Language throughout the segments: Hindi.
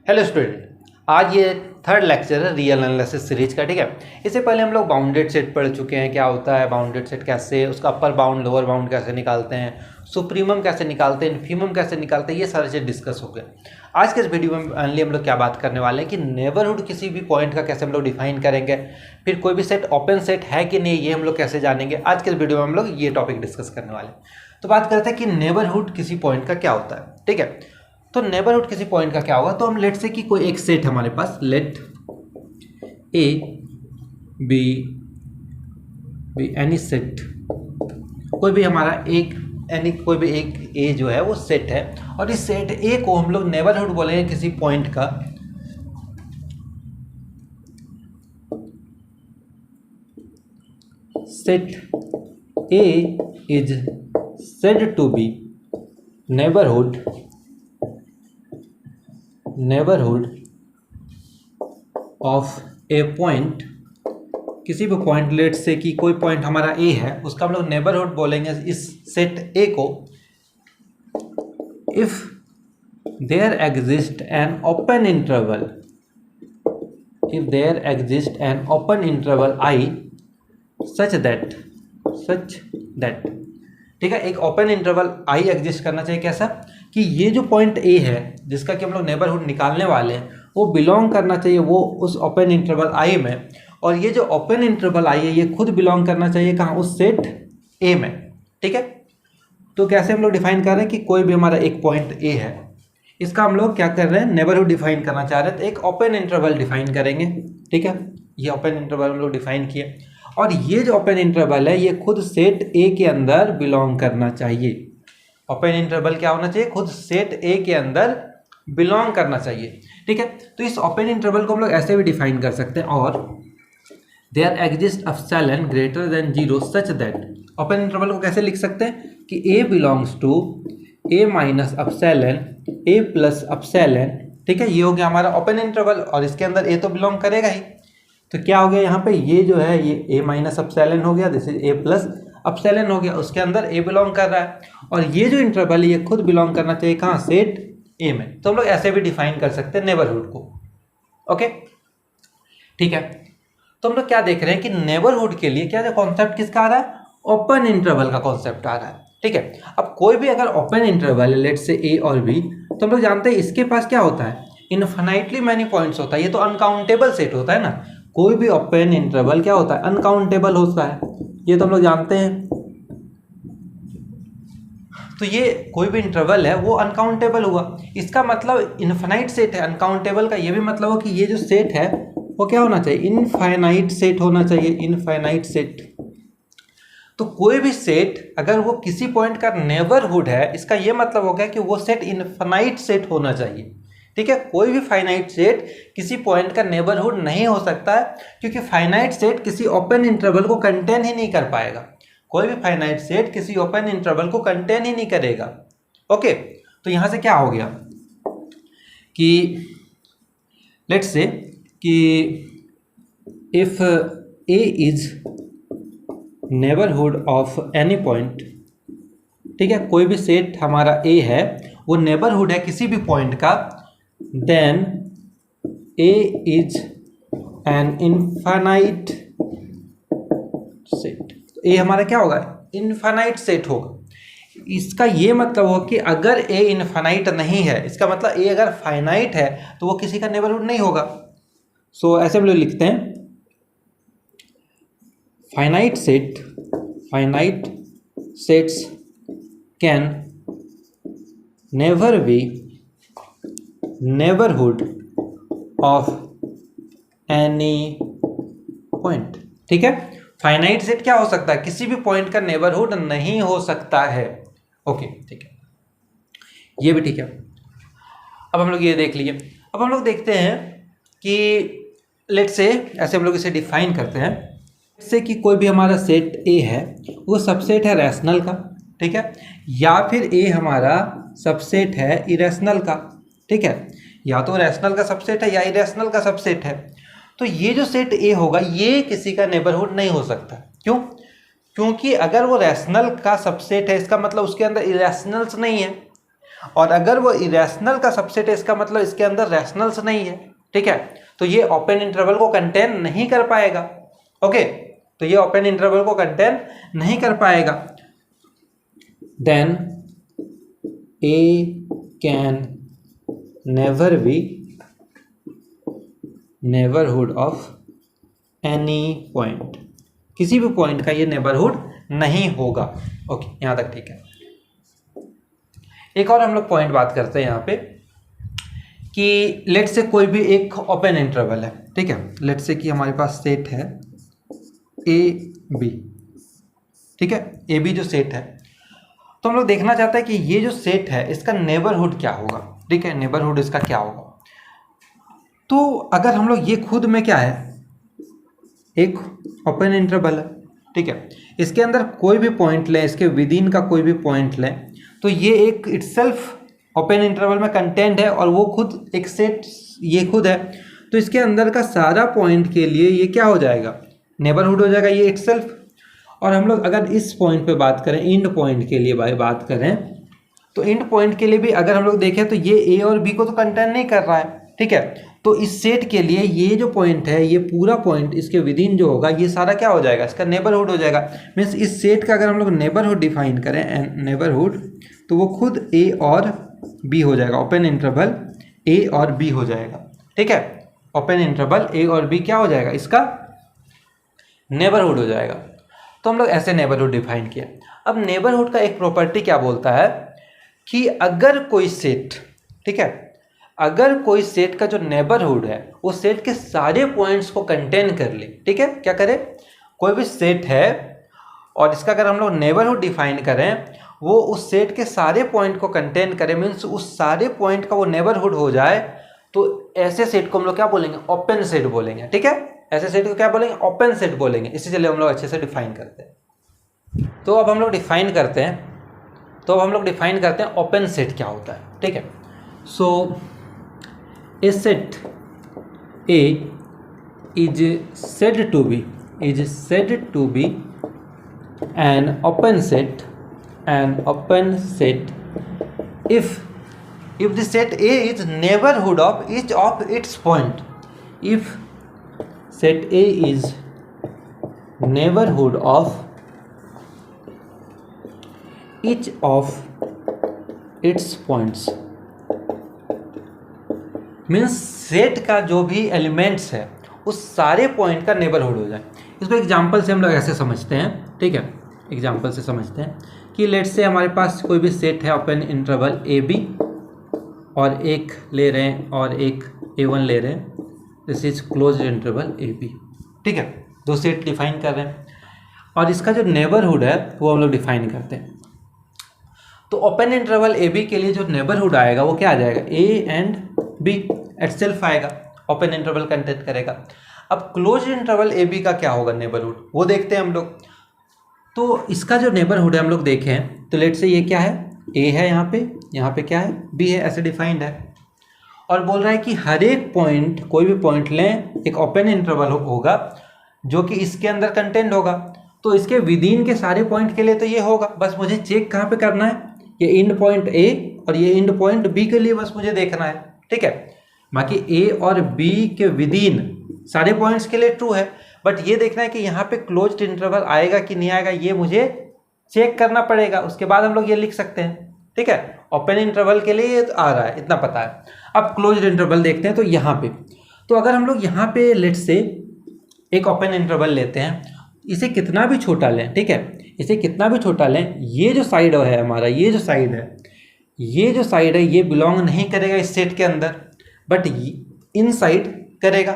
हेलो स्टूडेंट, आज ये थर्ड लेक्चर है रियल एनालिसिस सीरीज का। ठीक है, इससे पहले हम लोग बाउंडेड सेट पढ़ चुके हैं। क्या होता है बाउंडेड सेट, कैसे उसका अपर बाउंड लोअर बाउंड कैसे निकालते हैं, सुप्रीमम कैसे निकालते हैं, इन्फीमम कैसे निकालते हैं, ये सारे चीज़ डिस्कस हो गए। आज के इस वीडियो में ओनली हम लोग क्या बात करने वाले हैं कि नेबरहुड किसी भी पॉइंट का कैसे हम लोग डिफाइन करेंगे, फिर कोई भी सेट ओपन सेट है कि नहीं ये हम लोग कैसे जानेंगे। आज के इस वीडियो में हम लोग ये टॉपिक डिस्कस करने वाले हैं। तो बात करते हैं कि नेबरहुड किसी पॉइंट का क्या होता है। ठीक है, तो नेबरहुड किसी पॉइंट का क्या होगा। तो हम लेट से कि कोई एक सेट हमारे पास, let A B any set, कोई भी हमारा एक एनी कोई भी एक ए जो है वो सेट है, और इस सेट ए को हम लोग नेबरहुड बोलेंगे किसी पॉइंट का। Set A is said to be neighbourhood of a point, किसी भी पॉइंट, लेट से कि कोई पॉइंट हमारा ए है उसका हम लोग नेबरहुड बोलेंगे इस सेट ए को, if there exist an open interval, if there exists an open interval I such that ठीक है, एक ओपन इंटरवल I एग्जिस्ट करना चाहिए। कैसा कि ये जो पॉइंट A है जिसका कि हम लोग नेबरहुड निकालने वाले हैं वो बिलोंग करना चाहिए वो उस ओपन इंटरवल I में, और ये जो ओपन इंटरवल I है ये खुद बिलोंग करना चाहिए कहाँ, उस सेट A में। ठीक है, तो कैसे हम लोग डिफाइन कर रहे हैं कि कोई भी हमारा एक पॉइंट A है, इसका हम लोग क्या कर रहे हैं, नेबरहुड डिफाइन करना चाह रहे हैं, तो एक ओपन इंटरवल डिफाइन करेंगे। ठीक है, ये ओपन इंटरवल हम लोग डिफाइन किए, और ये जो ओपन इंटरवल है ये खुद सेट ए के अंदर बिलोंग करना चाहिए। ओपन इंटरवल क्या होना चाहिए, खुद सेट ए के अंदर बिलोंग करना चाहिए। ठीक है, तो इस ओपन इंटरवल को हम लोग ऐसे भी डिफाइन कर सकते हैं, और there exist epsilon greater than 0 such that, open interval को कैसे लिख सकते हैं कि A belongs to A minus epsilon A plus epsilon. ठीक है, ये हो गया हमारा ओपन इंटरवल, और इसके अंदर ए तो बिलोंग करेगा ही। तो क्या हो गया यहाँ पे, ये जो है ये ए माइनस एप्सिलॉन हो गया, this is a plus epsilon हो गया, उसके अंदर ए बिलोंग कर रहा है, और ये जो इंटरवल है ये खुद बिलोंग करना चाहिए कहाँ, सेट ए में। तो हम लोग ऐसे भी डिफाइन कर सकते हैं नेबरहुड को। ओके, ठीक है, तो हम लोग क्या देख रहे हैं कि नेबरहुड के लिए क्या कॉन्सेप्ट किसका आ रहा है, ओपन इंटरवल का कॉन्सेप्ट आ रहा है। ठीक है, अब कोई भी अगर ओपन इंटरवल है, लेट से ए और बी, तो हम लोग जानते हैं इसके पास क्या होता है, इनफाइनाइटली मैनी पॉइंट्स होता है। ये तो अनकाउंटेबल सेट होता है ना, कोई भी ओपन इंटरवल क्या होता है, अनकाउंटेबल होता है, ये तो हम लोग जानते हैं। तो ये कोई भी इंटरवल है वो अनकाउंटेबल हुआ, इसका मतलब इनफाइनाइट सेट है। अनकाउंटेबल का ये भी मतलब हो कि ये जो सेट है वो क्या होना चाहिए, इनफाइनाइट सेट होना चाहिए, इनफाइनाइट सेट। तो कोई भी सेट अगर वो किसी पॉइंट का नेबरहुड है, इसका ये मतलब हो गया कि वो सेट इनफाइनाइट सेट होना चाहिए। ठीक है, कोई भी फाइनाइट सेट किसी पॉइंट का नेबरहुड नहीं हो सकता है, क्योंकि फाइनाइट सेट किसी ओपन इंटरवल को कंटेन ही नहीं कर पाएगा। कोई भी फाइनाइट सेट किसी ओपन इंटरवल को कंटेन ही नहीं करेगा। ओके, तो यहां से क्या हो गया कि लेट्स से कि if A is neighbourhood of any point, ठीक है, कोई भी सेट हमारा ए है वो नेबरहुड है किसी भी पॉइंट का, then A is an infinite set. A हमारा क्या होगा, इनफाइनाइट सेट होगा। इसका ये मतलब हो कि अगर ए इनफाइनाइट नहीं है, इसका मतलब ए अगर फाइनाइट है तो वो किसी का नेबरहुड नहीं होगा। सो ऐसे हम लोग लिखते हैं, finite sets can never be neighbourhood of any point. ठीक है, फाइनाइट सेट क्या हो सकता है, किसी भी पॉइंट का नेबरहुड नहीं हो सकता है। ओके, ठीक है, ये भी ठीक है। अब हम लोग ये देख लिए, अब हम लोग देखते हैं कि लेट से ऐसे हम लोग इसे डिफाइन करते हैं, जैसे कि कोई भी हमारा सेट ए है वो सबसेट है रैशनल का। ठीक है, या फिर ए हमारा सबसेट है इरेशनल का। ठीक है, या तो रैशनल का सबसेट है या इरेशनल का सबसेट है। तो ये जो सेट ए होगा ये किसी का नेबरहुड नहीं हो सकता। क्यों? क्योंकि अगर वो रैशनल का सबसेट है इसका मतलब उसके अंदर इरेशनल्स नहीं है, और अगर वो इरेशनल का सबसेट है इसका मतलब इसके अंदर रैशनल्स नहीं है, ठीक है, तो ये ओपन इंटरवल को कंटेन नहीं कर पाएगा। ओके, तो ये ओपन इंटरवल को कंटेन नहीं कर पाएगा। Then A can never be neighbourhood of any point, किसी भी पॉइंट का ये नेबरहुड नहीं होगा। ओके, यहां तक ठीक है। एक और हम लोग पॉइंट बात करते हैं यहाँ पे कि लेट से कोई भी एक ओपन इंटरवल है, ठीक है, लेट से कि हमारे पास सेट है ए बी, ठीक है, ए बी जो सेट है, तो हम लोग देखना चाहते हैं कि ये जो सेट है इसका नेबरहुड क्या होगा, ठीक है, नेबरहुड इसका क्या होगा। तो अगर हम लोग ये खुद में क्या है, एक ओपन इंटरवल है, ठीक है, इसके अंदर कोई भी पॉइंट लें, इसके विद इन का कोई भी पॉइंट लें, तो ये एक इटसेल्फ ओपन इंटरवल में कंटेंट है और वो खुद एक सेट ये खुद है, तो इसके अंदर का सारा पॉइंट के लिए ये क्या हो जाएगा, नेबरहुड हो जाएगा ये इटसेल्फ। और हम लोग अगर इस पॉइंट पे बात करें, इंड पॉइंट के लिए बात करें, तो इंड पॉइंट के लिए भी अगर हम लोग देखें तो ये ए और बी को तो कंटेंट नहीं कर रहा है, ठीक है, तो इस सेट के लिए ये जो पॉइंट है, ये पूरा पॉइंट इसके विद इन जो होगा ये सारा क्या हो जाएगा, इसका नेबरहुड हो जाएगा। मीन्स इस सेट का अगर हम लोग नेबरहुड डिफाइन करें, नेबरहुड, तो वो खुद ए और बी हो जाएगा, ओपन इंटरवल ए और बी हो जाएगा, ठीक है, ओपन इंटरवल ए और बी क्या हो जाएगा, इसका नेबरहुड हो जाएगा। तो हम लोग ऐसे नेबरहुड डिफाइन किया। अब नेबरहुड का एक प्रॉपर्टी क्या बोलता है कि अगर कोई सेट, ठीक है, अगर कोई सेट का जो नेबरहुड है वो सेट के सारे पॉइंट्स को कंटेन कर ले, ठीक है, क्या करे, कोई भी सेट है और इसका अगर हम लोग नेबरहुड डिफाइन करें, वो उस सेट के सारे पॉइंट को कंटेन करे, मीन्स उस सारे पॉइंट का वो नेबरहुड हो जाए, तो ऐसे सेट को हम लोग क्या बोलेंगे, ओपन सेट बोलेंगे, ठीक है, ऐसे सेट को क्या बोलेंगे, ओपन सेट बोलेंगे। इसी चलिए हम लोग अच्छे से डिफाइन करते हैं। तो अब हम लोग डिफाइन करते हैं ओपन सेट क्या होता है, ठीक है। सो a set A is said to be an open set if the set A is neighborhood of each of its point, if set A is neighborhood of each of its points, means set का जो भी एलिमेंट्स है उस सारे पॉइंट का नेबरहुड हो जाए। इसको एग्जांपल से हम लोग ऐसे समझते हैं, ठीक है, एग्जांपल से समझते हैं कि लेट से हमारे पास कोई भी सेट है ओपन इंटरवल ए बी, और एक ले रहे हैं और एक A1 ले रहे हैं, this is closed interval A B, ठीक है, दो सेट डिफाइन कर रहे हैं और इसका जो नेबरहुड है वो हम लोग डिफाइन करते हैं। तो ओपन इंटरवल ए बी के लिए जो नेबरहुड आएगा वो क्या आ जाएगा, ए एंड बी इटसेल्फ आएगा, ओपन इंटरवल कंटेन करेगा। अब क्लोज इंटरवल ए बी का क्या होगा नेबरहुड, वो देखते हैं हम लोग। तो इसका जो नेबरहुड है हम लोग देखें तो लेट से ये क्या है, ए है, यहाँ पे क्या है, बी है, ऐसे डिफाइंड है, और बोल रहा है कि हर एक पॉइंट, कोई भी पॉइंट लें, एक ओपन इंटरवल होगा जो कि इसके अंदर कंटेंट होगा, तो इसके विद इन के सारे पॉइंट के लिए तो ये होगा। बस मुझे चेक कहाँ पे करना है, ये इंड पॉइंट ए और ये इंड पॉइंट बी के लिए बस मुझे देखना है, ठीक है। बाकी ए और बी के विद इन सारे पॉइंट्स के लिए ट्रू है, बट ये देखना है कि यहाँ पे क्लोज्ड इंटरवल आएगा कि नहीं आएगा, ये मुझे चेक करना पड़ेगा, उसके बाद हम लोग ये लिख सकते हैं, ठीक है। ओपन इंटरवल के लिए आ रहा है, इतना पता है। अब क्लोज्ड इंटरवल देखते हैं, तो यहाँ पे, तो अगर हम लोग यहाँ पे लेट से एक ओपन इंटरवल लेते हैं, इसे कितना भी छोटा लें, ठीक है, इसे कितना भी छोटा लें, ये जो साइड है हमारा, ये जो साइड है ये बिलोंग नहीं करेगा इस सेट के अंदर, बट इन साइड करेगा।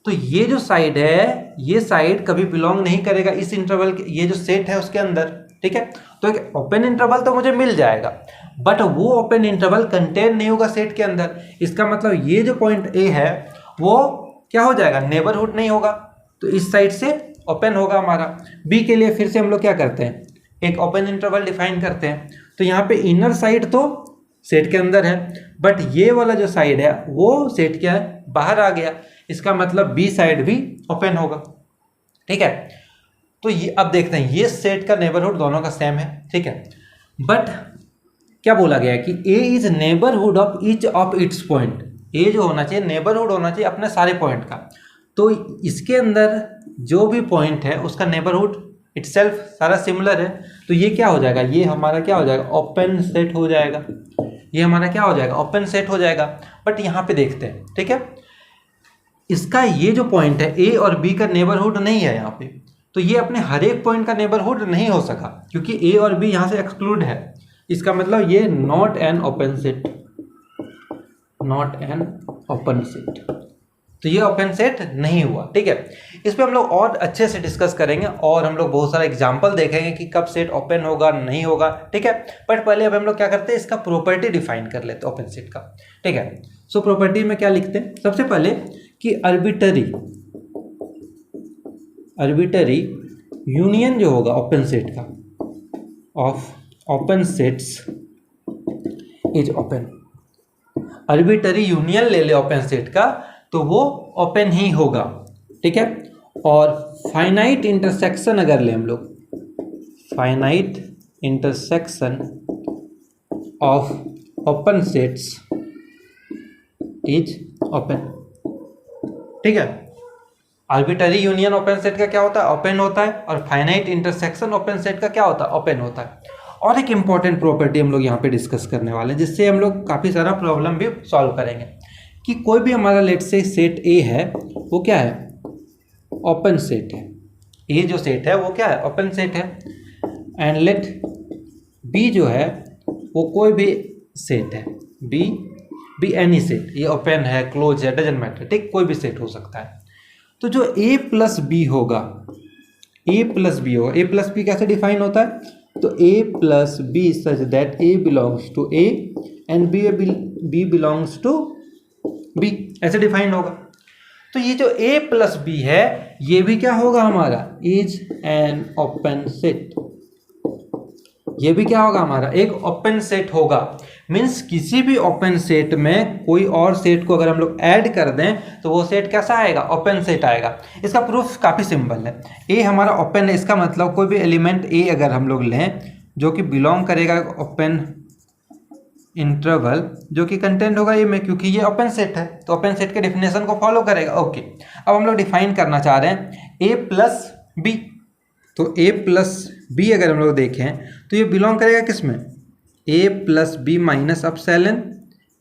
तो ये जो साइड है, ये साइड कभी बिलोंग नहीं करेगा इस इंटरवल के, ये जो सेट है उसके अंदर, ठीक है। तो एक ओपन इंटरवल तो मुझे मिल जाएगा, बट वो ओपन इंटरवल कंटेन नहीं होगा सेट के अंदर। इसका मतलब ये जो पॉइंट ए है वो क्या हो जाएगा, नेबरहुड नहीं होगा, तो इस साइड से ओपन होगा हमारा। बी के लिए फिर से हम लोग क्या करते हैं, एक ओपन इंटरवल डिफाइन करते हैं। तो यहाँ पे इनर साइड तो सेट के अंदर है, बट ये वाला जो साइड है वो सेट क्या है, बाहर आ गया, इसका मतलब बी साइड भी ओपन होगा, ठीक है। तो ये अब देखते हैं, ये सेट का नेबरहुड दोनों का सेम है, ठीक है, बट क्या बोला गया है कि A is neighbourhood of each of its point. A जो होना चाहिए नेबरहुड होना चाहिए अपने सारे पॉइंट का। तो इसके अंदर जो भी पॉइंट है उसका नेबरहुड इटसेल्फ सारा सिमिलर है। तो ये क्या हो जाएगा, ये हमारा क्या हो जाएगा, ओपन सेट हो जाएगा। ये हमारा क्या हो जाएगा, ओपन सेट हो जाएगा। बट यहाँ पे देखते हैं, ठीक है, इसका ये जो पॉइंट है ए और बी का नेबरहुड नहीं है यहाँ पे। तो ये अपने हर एक पॉइंट का नेबरहुड नहीं हो सका क्योंकि ए और बी यहाँ से एक्सक्लूड है। इसका मतलब ये not an open set, not an open set. तो ये ओपन सेट नहीं हुआ, ठीक है। इस पे हम लोग और अच्छे से डिस्कस करेंगे और हम लोग बहुत सारा एग्जांपल देखेंगे कि कब सेट ओपन होगा नहीं होगा, ठीक है। बट पहले अब हम लोग क्या करते हैं, इसका प्रॉपर्टी डिफाइन कर लेते हैं ओपन सेट का, ठीक है। सो प्रॉपर्टी में क्या लिखते हैं, सबसे पहले कि आर्बिटरी यूनियन जो होगा ओपन सेट का of open sets is open. Arbitrary union ले ले ओपन सेट का तो वो ओपन ही होगा, ठीक है। और फाइनाइट इंटरसेक्शन अगर ले हम लोग, finite intersection of open sets is open, ठीक है। आर्बिटरी यूनियन ओपन सेट का क्या होता है, ओपन होता है। और फाइनाइट इंटरसेक्शन ओपन सेट का क्या होता है, ओपन होता है। और एक इंपॉर्टेंट प्रॉपर्टी हम लोग यहाँ पे डिस्कस करने वाले हैं जिससे हम लोग काफ़ी सारा प्रॉब्लम भी सॉल्व करेंगे कि कोई भी हमारा लेट से सेट ए है वो क्या है, ओपन सेट है। ए जो सेट है वो क्या है, ओपन सेट है। एंड लेट बी जो है वो कोई भी सेट है, बी एनी सेट, ये ओपन है क्लोज है डजंट मैटर, ठीक, कोई भी सेट हो सकता है। तो जो ए प्लस बी होगा, ए प्लस बी होगा, ए प्लस बी कैसे डिफाइन होता है, तो A plus B such that A belongs to A and B belongs to B, ऐसे डिफाइन होगा। तो ये जो a प्लस बी है ये भी क्या होगा हमारा, इज एन ओपन सेट। ये भी क्या होगा हमारा, एक ओपन सेट होगा। मीन्स किसी भी ओपन सेट में कोई और सेट को अगर हम लोग ऐड कर दें तो वो सेट कैसा आएगा, ओपन सेट आएगा। इसका प्रूफ काफ़ी सिंपल है। ए हमारा ओपन है, इसका मतलब कोई भी एलिमेंट ए अगर हम लोग लें जो कि बिलोंग करेगा ओपन इंटरवल जो कि कंटेंट होगा ए में, क्योंकि ये ओपन सेट है तो ओपन सेट के डिफिनेशन को फॉलो करेगा। ओके, अब हम लोग डिफाइन करना चाह रहे हैं ए प्लस बी। तो ए प्लस बी अगर हम लोग देखें तो ये बिलोंग करेगा किस में, A plus B minus epsilon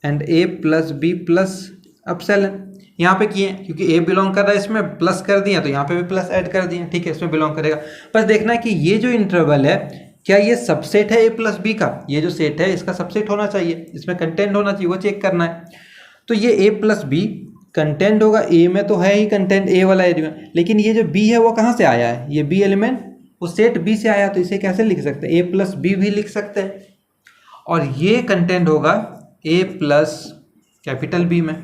and A plus B plus epsilon. यहाँ पे किए क्योंकि ए बिलोंग कर रहा है इसमें, प्लस कर दिया तो यहाँ पे भी प्लस ऐड कर दिए, ठीक है, इसमें बिलोंग करेगा। बस देखना है कि ये जो इंटरवल है क्या ये सबसेट है ए प्लस बी का, ये जो सेट है इसका सबसेट होना चाहिए, इसमें कंटेंट होना चाहिए, वो चेक करना है। तो ये ए प्लस बी कंटेंट होगा, ए में तो है ही कंटेंट ए वाला एरिया, लेकिन ये जो बी है वो कहाँ से आया है, ये बी एलिमेंट उस सेट बी से आया, तो इसे कैसे लिख सकते हैं, ए प्लस बी भी लिख सकते हैं। और ये कंटेंट होगा ए प्लस कैपिटल बी में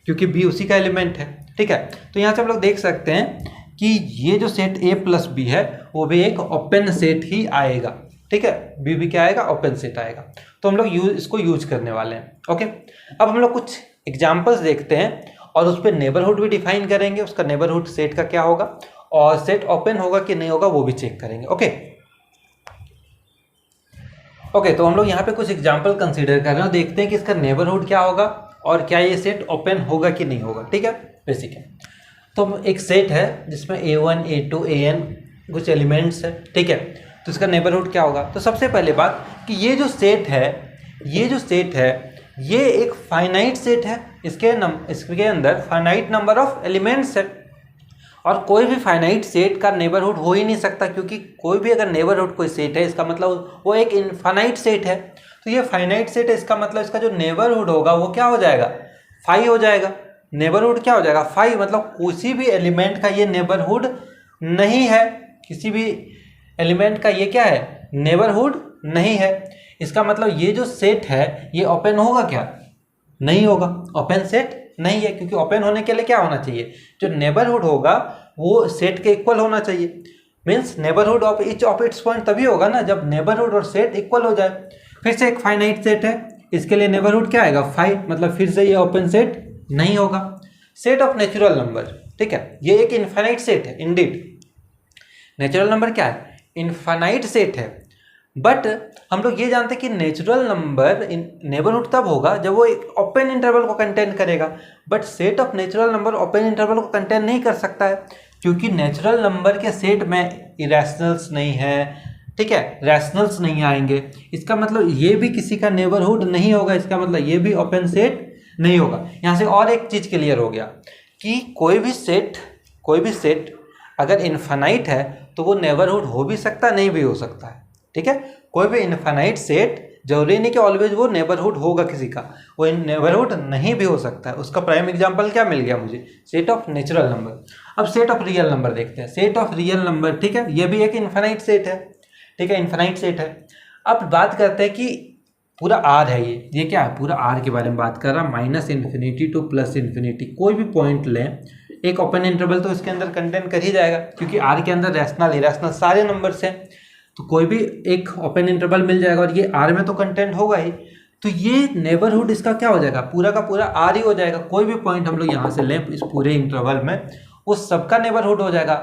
क्योंकि बी उसी का एलिमेंट है, ठीक है। तो यहाँ से हम लोग देख सकते हैं कि ये जो सेट ए प्लस बी है वो भी एक ओपन सेट ही आएगा, ठीक है, बी भी क्या आएगा, ओपन सेट आएगा। तो हम लोग इसको यूज करने वाले हैं। ओके, अब हम लोग कुछ एग्जांपल्स देखते हैं और उस पर नेबरहुड भी डिफाइन करेंगे, उसका नेबरहुड सेट का क्या होगा और सेट ओपन होगा कि नहीं होगा वो भी चेक करेंगे। ओके, तो हम लोग यहाँ पे कुछ एग्जाम्पल कंसीडर कर रहे हैं, देखते हैं कि इसका नेबरहुड क्या होगा और क्या ये सेट ओपन होगा कि नहीं होगा, ठीक है, बेसिक है। तो एक सेट है जिसमें A1 A2 AN कुछ एलिमेंट्स है, ठीक है, तो इसका नेबरहुड क्या होगा। तो सबसे पहले बात कि ये जो सेट है ये एक फाइनाइट सेट है, इसके अंदर फाइनाइट नंबर ऑफ एलिमेंट्स है और कोई भी फाइनाइट सेट का नेबरहुड हो ही नहीं सकता क्योंकि कोई भी अगर नेबरहुड कोई सेट है इसका मतलब वो एक इनफाइनाइट सेट है। तो ये फाइनाइट सेट है, इसका मतलब इसका जो नेबरहुड होगा वो क्या हो जाएगा, फाई हो जाएगा। नेबरहुड क्या हो जाएगा, फाई, मतलब किसी भी एलिमेंट का ये नेबरहुड नहीं है, किसी भी एलिमेंट का ये क्या है, नेबरहुड नहीं है। इसका मतलब ये जो सेट है ये ओपन होगा क्या, नहीं होगा, ओपन सेट नहीं है क्योंकि ओपन होने के लिए क्या होना चाहिए, जो नेबरहुड होगा वो सेट के इक्वल होना चाहिए। Means neighbourhood of each of its point तभी होगा ना जब नेबरहुड और सेट इक्वल हो जाए। फिर से एक फाइनाइट सेट है, इसके लिए नेबरहुड क्या आएगा, फाई, मतलब फिर से ये ओपन सेट नहीं होगा। सेट ऑफ नेचुरल नंबर, ठीक है, ये एक इनफाइनाइट सेट है। इंडीड नेचुरल नंबर क्या है, इनफाइनाइट सेट है, बट हम लोग ये जानते हैं कि नेचुरल नंबर नेबरहुड तब होगा जब वो एक ओपन इंटरवल को कंटेन करेगा, but set of natural number open interval को कंटेन नहीं कर सकता है, क्योंकि नेचुरल नंबर के सेट में इरेशनल्स नहीं है, ठीक है, रैशनल्स नहीं आएंगे। इसका मतलब ये भी किसी का नेबरहुड नहीं होगा, इसका मतलब ये भी ओपन सेट नहीं होगा। यहाँ से और एक चीज़ क्लियर हो गया कि कोई भी सेट अगर इन्फानाइट है तो वो नेबरहुड हो भी सकता है, नहीं भी हो सकता है, ठीक है। कोई भी इन्फानाइट सेट जरूरी नहीं कि ऑलवेज वो नेबरहुड होगा किसी का, वो नेबरहुड नहीं भी हो सकता है। उसका प्राइम एग्जांपल क्या मिल गया मुझे, सेट ऑफ नेचुरल नंबर। अब सेट ऑफ रियल नंबर देखते हैं। सेट ऑफ रियल नंबर, ठीक है, ये भी एक इन्फानाइट सेट है, ठीक है, इन्फानाइट सेट है। अब बात करते हैं कि पूरा आर है, ये क्या है, पूरा आर के बारे में बात कर रहा, -∞ टू +∞। कोई भी पॉइंट लें, एक ओपन इंटरवल तो इसके अंदर कंटेन कर ही जाएगा, क्योंकि आर के अंदर रैशनल इरेशनल सारे नंबर्स हैं, तो कोई भी एक ओपन इंटरवल मिल जाएगा और ये आर में तो कंटेंट होगा ही, तो ये नेबरहुड इसका क्या हो जाएगा, पूरा का पूरा आर ही हो जाएगा। कोई भी पॉइंट हम लोग यहाँ से लें इस पूरे इंटरवल में, वो सबका नेबरहुड हो जाएगा।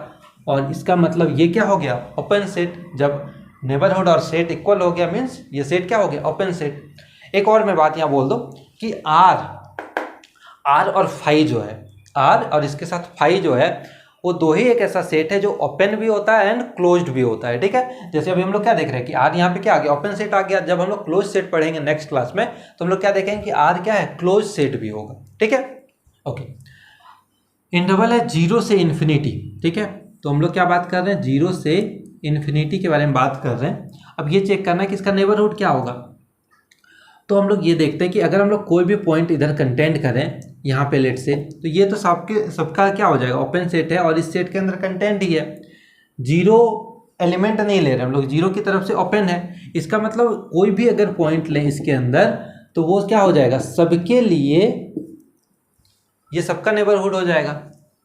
और इसका मतलब ये क्या हो गया, ओपन सेट। जब नेबरहुड और सेट इक्वल हो गया मीन्स ये सेट क्या हो गया, ओपन सेट। एक और मैं बात यहाँ बोल दूँ कि आर और फाई जो है, आर और इसके साथ फाई जो है, वो दो ही एक ऐसा सेट है जो ओपन भी होता है एंड क्लोज्ड भी होता है, ठीक है। जैसे अभी हम लोग क्या देख रहे हैं कि आर यहाँ पे क्या आ गया, ओपन सेट आ गया। जब हम लोग क्लोज सेट पढ़ेंगे नेक्स्ट क्लास में तो हम लोग क्या देखेंगे कि आर क्या है, क्लोज सेट भी होगा, ठीक है। ओके, इंटरवल है 0 से इन्फिनिटी, ठीक है। तो हम लोग क्या बात कर रहे हैं, 0 से इन्फिनिटी के बारे में बात कर रहे हैं। अब ये चेक करना है कि इसका नेबरहुड क्या होगा। तो हम लोग ये देखते हैं कि अगर हम लोग कोई भी पॉइंट इधर कंटेंट करें यहाँ पे लेट से, तो ये तो सबका क्या हो जाएगा, ओपन सेट है और इस सेट के अंदर कंटेंट ही है। 0 एलिमेंट नहीं ले रहे हम लोग, 0 की तरफ से ओपन है। इसका मतलब कोई भी अगर पॉइंट लें इसके अंदर तो वो क्या हो जाएगा, सबके लिए ये सबका नेबरहुड हो जाएगा।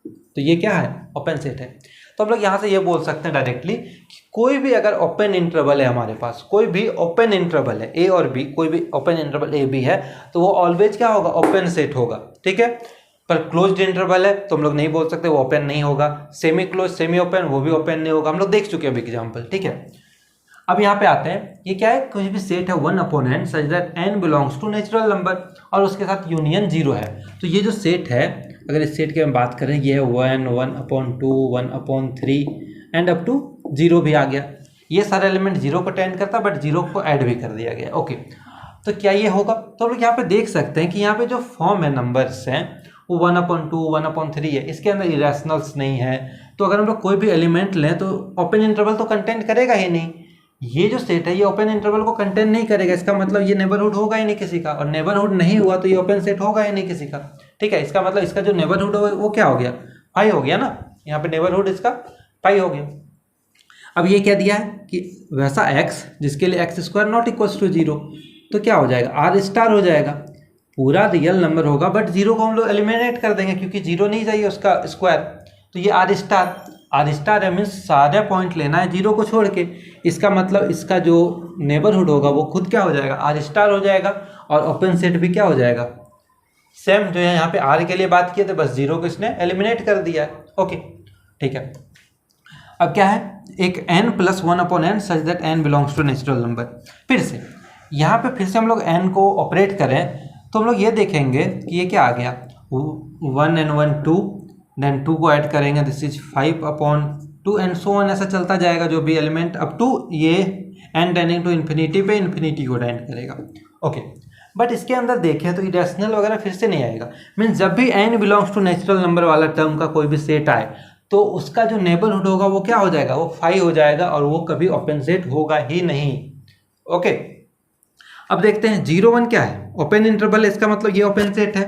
तो ये क्या है, ओपन सेट है। तो हम लोग यहाँ से ये बोल सकते हैं डायरेक्टली कि कोई भी अगर ओपन इंटरवल है हमारे पास, कोई भी ओपन इंटरवल है ए और बी, कोई भी ओपन इंटरवल ए बी है, तो वो ऑलवेज क्या होगा, ओपन सेट होगा, ठीक है। पर क्लोज्ड इंटरवल है तो हम लोग नहीं बोल सकते वो ओपन नहीं होगा। सेमी क्लोज सेमी ओपन वो भी ओपन नहीं होगा, हम लोग देख चुके हैं एग्जाम्पल, ठीक है। अब यहाँ पे आते हैं, ये क्या है, कोई भी सेट है 1/n such that n belongs to natural number और उसके साथ यूनियन 0 है। तो ये जो सेट है, अगर इस सेट की हम बात करें, ये है 1, 1/2, 1/3 एंड अप टू 0 भी आ गया। ये सारे एलिमेंट 0 को टेंड करता है, बट 0 को ऐड भी कर दिया गया, ओके। तो क्या ये होगा, तो हम लोग यहाँ पे देख सकते हैं कि यहाँ पे जो फॉर्म है नंबर्स हैं वो 1/2, 1/3 है, इसके अंदर इरेशनल्स नहीं है। तो अगर हम लोग कोई भी एलिमेंट लें तो ओपन इंटरवल तो कंटेंट करेगा ही नहीं। ये जो सेट है ये ओपन इंटरवल को कंटेंट नहीं करेगा, इसका मतलब ये नेबरहुड होगा ही नहीं किसी का, और नेबरहुड नहीं हुआ तो ये ओपन सेट होगा ही नहीं किसी का, ठीक है। इसका मतलब इसका जो नेबरहुड हो वो क्या हो गया, पाई हो गया ना, यहाँ पे नेबरहुड इसका पाई हो गया। अब ये क्या दिया है कि वैसा x जिसके लिए x² नॉट इक्वल्स टू 0, तो क्या हो जाएगा, आर स्टार हो जाएगा। पूरा रियल नंबर होगा बट 0 को हम लोग एलिमिनेट कर देंगे क्योंकि 0 नहीं चाहिए उसका स्क्वायर, तो ये आर स्टार है, मीन्स सारे पॉइंट लेना है 0 को छोड़ के। इसका मतलब इसका जो नेबरहुड होगा वो खुद क्या हो जाएगा, आर स्टार हो जाएगा, और ओपन सेट भी क्या हो जाएगा, सेम जो है यहाँ पे आर के लिए बात किए थे, बस 0 को इसने एलिमिनेट कर दिया है, ओके, ठीक है। अब क्या है, एक n+1/n such that n belongs to natural number. फिर से यहाँ पे फिर से हम लोग n को ऑपरेट करें तो हम लोग ये देखेंगे कि ये क्या आ गया, 1 and 1 2, देन 2 को ऐड करेंगे, this is 5/2 and so on, ऐसा चलता जाएगा जो भी एलिमेंट अप टू ये n टेंडिंग टू इन्फिनिटी पे इन्फिनिटी को टेंड करेगा, ओके। बट इसके अंदर देखें तो इरेशनल वगैरह फिर से नहीं आएगा, मीन्स जब भी n belongs to natural number वाला टर्म का कोई भी सेट आए तो उसका जो नेबरहुड होगा वो क्या हो जाएगा, वो 5 हो जाएगा, और वो कभी ओपन सेट होगा ही नहीं, ओके। अब देखते हैं 0 1 क्या है, ओपन इंटरवल है, इसका मतलब ये ओपन सेट है,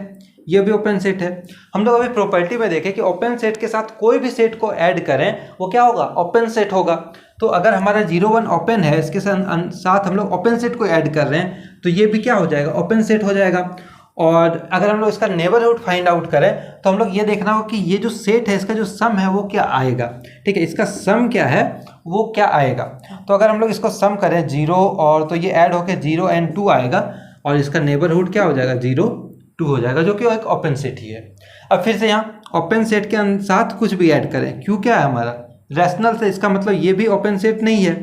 ये भी ओपन सेट है। हम लोग अभी प्रॉपर्टी में देखें कि ओपन सेट के साथ कोई भी सेट को ऐड करें वो क्या होगा, ओपन सेट होगा। तो अगर हमारा 0 1 ओपन है, इसके साथ हम लोग ओपन सेट को ऐड कर रहे हैं तो ये भी क्या हो जाएगा, ओपन सेट हो जाएगा। और अगर हम लोग इसका नेबरहुड फाइंड आउट करें तो हम लोग ये देखना होगा कि ये जो सेट है इसका जो सम है वो क्या आएगा, ठीक है, इसका सम क्या है वो क्या आएगा। तो अगर हम लोग इसको सम करें 0 और, तो ये ऐड होकर 0 and 2 आएगा, और इसका नेबरहुड क्या हो जाएगा, 0 2 हो जाएगा, जो कि एक ओपन सेट ही है। अब फिर से यहाँ ओपन सेट के साथ कुछ भी ऐड करें, क्यों क्या है हमारा रैशनल से, इसका मतलब ये भी ओपन सेट नहीं है।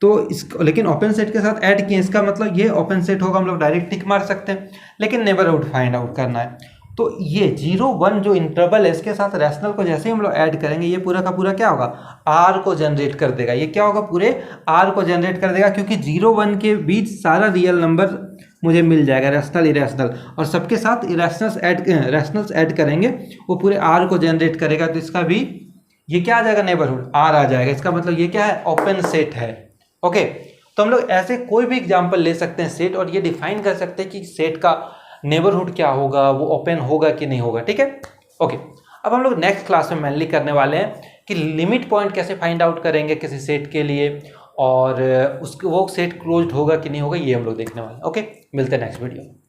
तो इस लेकिन ओपन सेट के साथ ऐड किए, इसका मतलब ये ओपन सेट होगा, हम लोग डायरेक्ट टिक मार सकते हैं, लेकिन नेबरहुड फाइंड आउट करना है। तो ये 0 1 जो इंटरवल है इसके साथ रैशनल को जैसे ही हम लोग ऐड करेंगे ये पूरा का पूरा क्या होगा, आर को जनरेट कर देगा। ये क्या होगा, पूरे आर को जनरेट कर देगा, क्योंकि 0 1 के बीच सारा रियल नंबर मुझे मिल जाएगा, रैशनल इरेशनल, और सबके साथ रैशनल्स ऐड करेंगे वो पूरे आर को जनरेट करेगा। तो इसका भी ये क्या आ जाएगा, नेबरहुड आर आ जाएगा। इसका मतलब ये क्या है, ओपन सेट है। ओके, तो हम लोग ऐसे कोई भी एग्जांपल ले सकते हैं सेट, और ये डिफाइन कर सकते हैं कि सेट का नेबरहुड क्या होगा, वो ओपन होगा कि नहीं होगा। ठीक है, ओके। अब हम लोग नेक्स्ट क्लास में मेनली करने वाले हैं कि लिमिट पॉइंट कैसे फाइंड आउट करेंगे किसी सेट के लिए, और उसको वो सेट क्लोज्ड होगा कि नहीं होगा, ये हम लोग देखने वाले हैं। ओके, मिलते हैं नेक्स्ट वीडियो में।